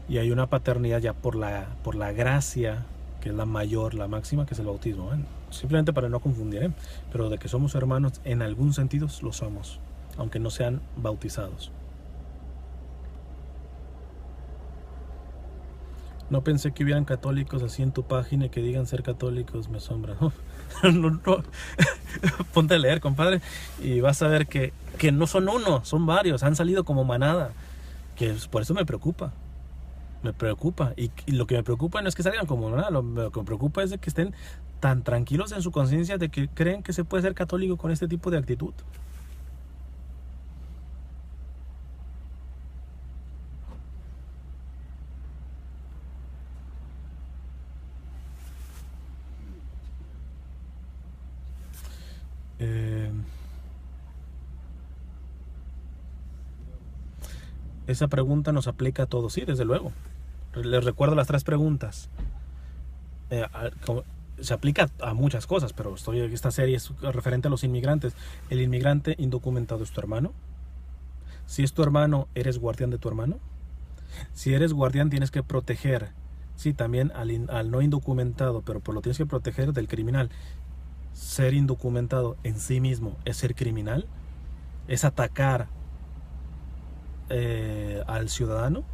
y hay una paternidad ya por la gracia, que es la mayor, la máxima, que es el bautismo. Simplemente para no confundir, pero de que somos hermanos en algún sentido lo somos, aunque no sean bautizados. No pensé que hubieran católicos así en tu página y que digan ser católicos, me asombra. No. Ponte a leer, compadre, y vas a ver que no son uno, son varios, han salido como manada, que por eso me preocupa. Y lo que me preocupa no es que salgan como manada, lo que me preocupa es de que estén tan tranquilos en su conciencia de que creen que se puede ser católico con este tipo de actitud. Esa pregunta nos aplica a todos, sí, desde luego. Les recuerdo las 3 preguntas. Se aplica a muchas cosas, pero esta serie es referente a los inmigrantes. ¿El inmigrante indocumentado es tu hermano? Si es tu hermano, ¿eres guardián de tu hermano? Si eres guardián, tienes que proteger, sí, también al no indocumentado, pero lo tienes que proteger del criminal. Ser indocumentado en sí mismo es ser criminal, es atacar al ciudadano.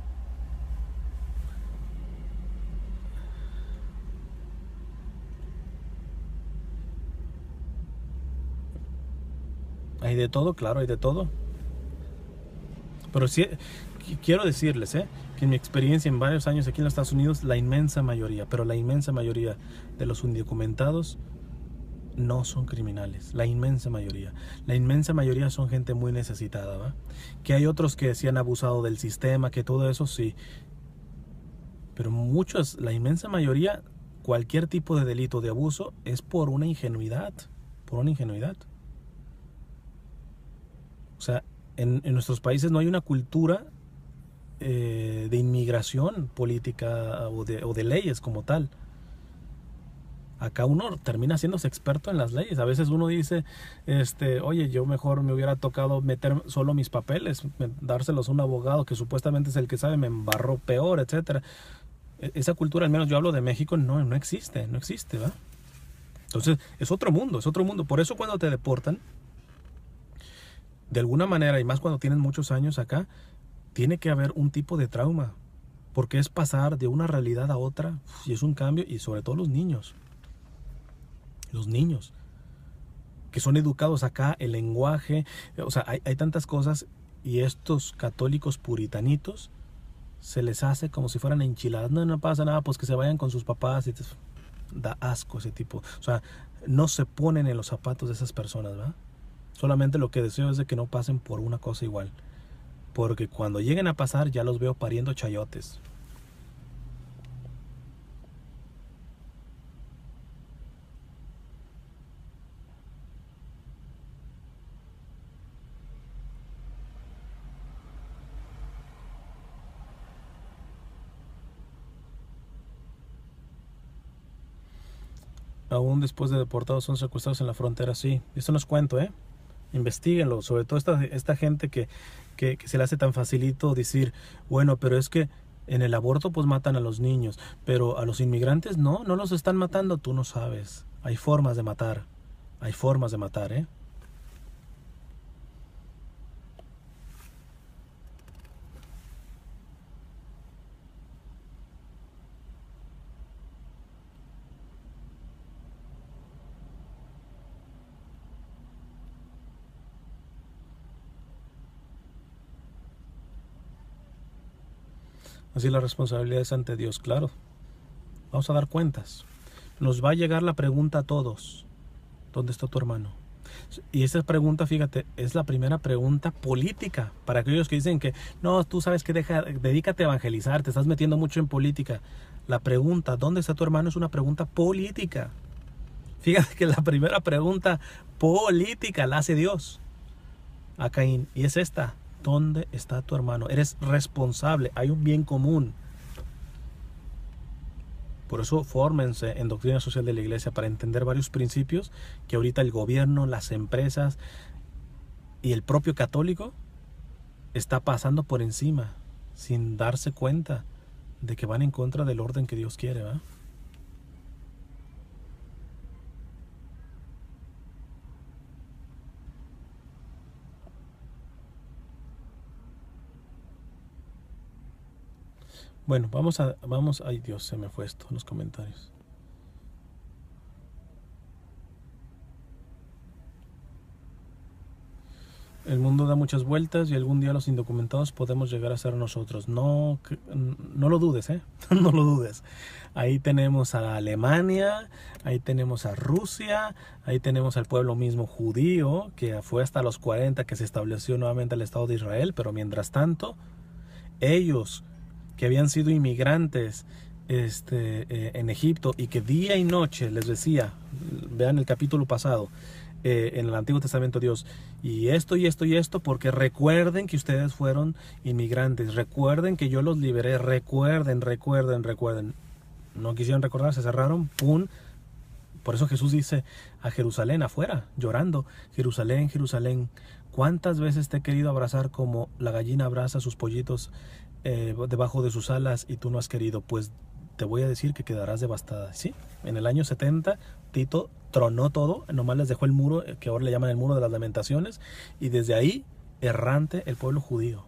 Hay de todo, claro, hay de todo. Pero sí, quiero decirles que en mi experiencia en varios años aquí en los Estados Unidos, la inmensa mayoría de los indocumentados no son criminales. La inmensa mayoría. La inmensa mayoría son gente muy necesitada, ¿va? Que hay otros que sí han abusado del sistema, que todo eso sí. Pero muchos, la inmensa mayoría, cualquier tipo de delito de abuso es por una ingenuidad. Por una ingenuidad. O sea, en nuestros países no hay una cultura de inmigración política o de leyes como tal. Acá uno termina haciéndose experto en las leyes. A veces uno dice, oye, yo mejor me hubiera tocado meter solo mis papeles, dárselos a un abogado que supuestamente es el que sabe, me embarró peor, etcétera. Esa cultura, al menos yo hablo de México, no existe, ¿va? Entonces, es otro mundo. Por eso cuando te deportan, de alguna manera, y más cuando tienes muchos años acá, tiene que haber un tipo de trauma, porque es pasar de una realidad a otra, y es un cambio, y sobre todo los niños, que son educados acá, el lenguaje, o sea, hay tantas cosas, y estos católicos puritanitos, se les hace como si fueran enchiladas, no pasa nada, pues que se vayan con sus papás, y da asco ese tipo, o sea, no se ponen en los zapatos de esas personas, ¿verdad? Solamente lo que deseo es de que no pasen por una cosa igual, porque cuando lleguen a pasar ya los veo pariendo chayotes. Aún después de deportados son secuestrados en la frontera, sí. Eso no es cuento, Investíguenlo, sobre todo esta gente que se le hace tan facilito decir, bueno, pero es que en el aborto pues matan a los niños, pero a los inmigrantes no los están matando, tú no sabes. Hay formas de matar, ¿eh? Así la responsabilidad es ante Dios, claro. Vamos a dar cuentas. Nos va a llegar la pregunta a todos. ¿Dónde está tu hermano? Y esa pregunta, fíjate, es la primera pregunta política para aquellos que dicen que no, tú sabes que dedícate a evangelizar, te estás metiendo mucho en política. La pregunta, ¿dónde está tu hermano? Es una pregunta política. Fíjate que la primera pregunta política la hace Dios a Caín, y es esta: ¿dónde está tu hermano? Eres responsable, hay un bien común. Por eso fórmense en doctrina social de la iglesia para entender varios principios que ahorita el gobierno, las empresas y el propio católico está pasando por encima sin darse cuenta de que van en contra del orden que Dios quiere, ¿verdad? Bueno, ay Dios, se me fue esto en los comentarios. El mundo da muchas vueltas y algún día los indocumentados podemos llegar a ser nosotros. No, no lo dudes, no lo dudes. Ahí tenemos a Alemania, ahí tenemos a Rusia, ahí tenemos al pueblo mismo judío, que fue hasta los 40 que se estableció nuevamente el Estado de Israel, pero mientras tanto, ellos que habían sido inmigrantes en Egipto y que día y noche les decía, vean el capítulo pasado, en el Antiguo Testamento, Dios, y esto y esto y esto, porque recuerden que ustedes fueron inmigrantes, recuerden que yo los liberé, recuerden. No quisieron recordar, se cerraron, ¡pum! Por eso Jesús dice a Jerusalén afuera, llorando: Jerusalén, Jerusalén, ¿cuántas veces te he querido abrazar como la gallina abraza a sus pollitos debajo de sus alas y tú no has querido? Pues te voy a decir que quedarás devastada. Sí, en el año 70 Tito tronó todo, nomás les dejó el muro, que ahora le llaman el muro de las lamentaciones, y desde ahí errante el pueblo judío,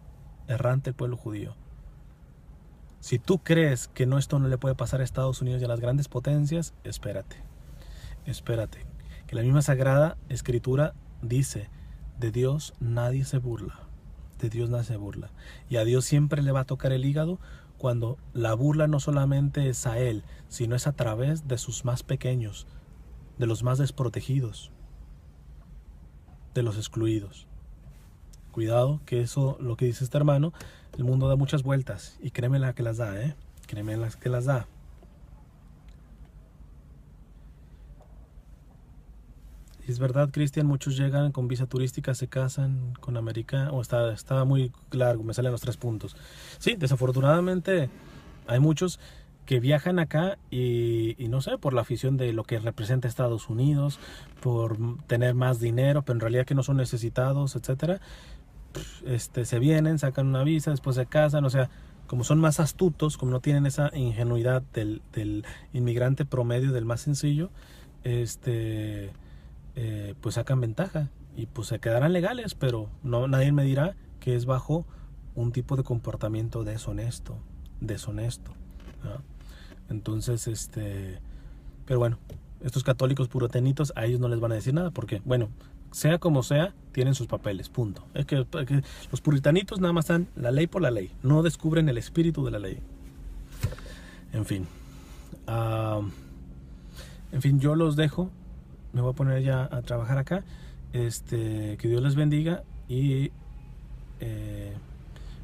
Si tú crees que esto no le puede pasar a Estados Unidos y a las grandes potencias, espérate, que la misma Sagrada Escritura dice: de Dios nadie se burla, y a Dios siempre le va a tocar el hígado cuando la burla no solamente es a Él, sino es a través de sus más pequeños, de los más desprotegidos, de los excluidos. Cuidado, que eso, lo que dice este hermano, el mundo da muchas vueltas, y créeme la que las da, créeme las que las da. Y es verdad, Cristian, muchos llegan con visa turística, se casan con americano, está muy largo, me salen los 3 puntos. Sí, desafortunadamente hay muchos que viajan acá y no sé, por la afición de lo que representa Estados Unidos, por tener más dinero, pero en realidad que no son necesitados, etcétera. Se vienen, sacan una visa, después se casan, o sea, como son más astutos, como no tienen esa ingenuidad del inmigrante promedio, del más sencillo, pues sacan ventaja y pues se quedarán legales, pero no, nadie me dirá que es bajo un tipo de comportamiento deshonesto, ¿no? Entonces, pero bueno, estos católicos purotenitos, a ellos no les van a decir nada, porque, bueno, sea como sea, tienen sus papeles, punto. Es que los puritanitos nada más están la ley por la ley, no descubren el espíritu de la ley. En fin, yo los dejo, me voy a poner ya a trabajar acá. Que Dios les bendiga, y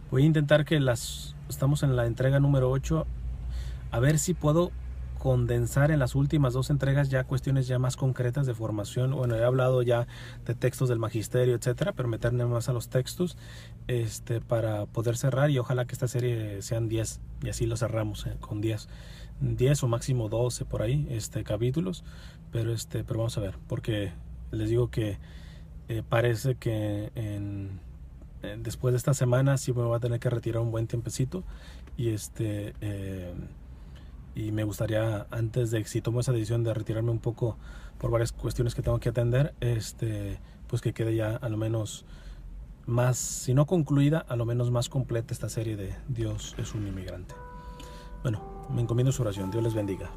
voy a intentar que estamos en la entrega número 8, a ver si puedo condensar en las últimas 2 entregas ya cuestiones ya más concretas de formación. Bueno, he hablado ya de textos del magisterio, etcétera, pero meterme más a los textos para poder cerrar, y ojalá que esta serie sean 10 y así lo cerramos con 10 o máximo 12 por ahí capítulos, pero vamos a ver, porque les digo que parece que después de esta semana sí me voy a tener que retirar un buen tiempecito, y me gustaría, antes de si tomo esa decisión de retirarme un poco por varias cuestiones que tengo que atender, pues que quede ya a lo menos más, si no concluida, a lo menos más completa esta serie de Dios es un inmigrante. Bueno, me encomiendo su oración. Dios les bendiga.